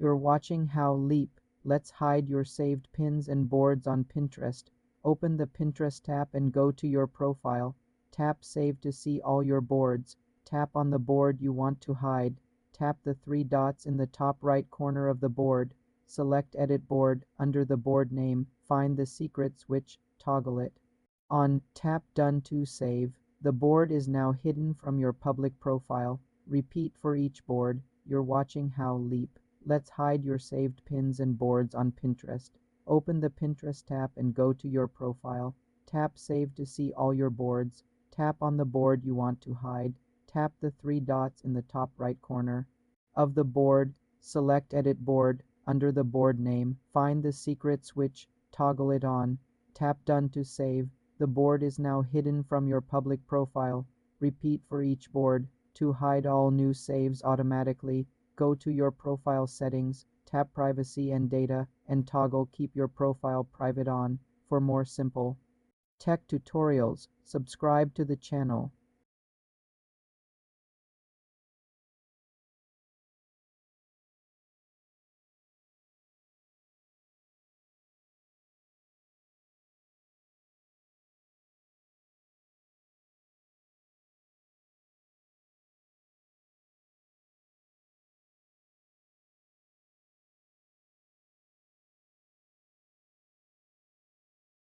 You're watching How Leap. Let's hide your saved pins and boards on Pinterest. Open the Pinterest tab and go to your profile. Tap Save to see all your boards. Tap on the board you want to hide. Tap the three dots in the top right corner of the board. Select Edit Board. Under the board name, find the secret switch, toggle it on. Tap Done to save. The board is now hidden from your public profile. Repeat for each board. You're watching How Leap. Let's hide your saved pins and boards on Pinterest. Open the Pinterest tab and go to your profile. Tap Save to see all your boards. Tap on the board you want to hide. Tap the three dots in the top right corner of the board. Select Edit Board. Under the board name, find the secret switch, toggle it on. Tap Done to save. The board is now hidden from your public profile. Repeat for each board. To hide all new saves automatically, go to your profile settings, tap Privacy and Data, and toggle Keep your profile private on. For more simple tech tutorials, subscribe to the channel.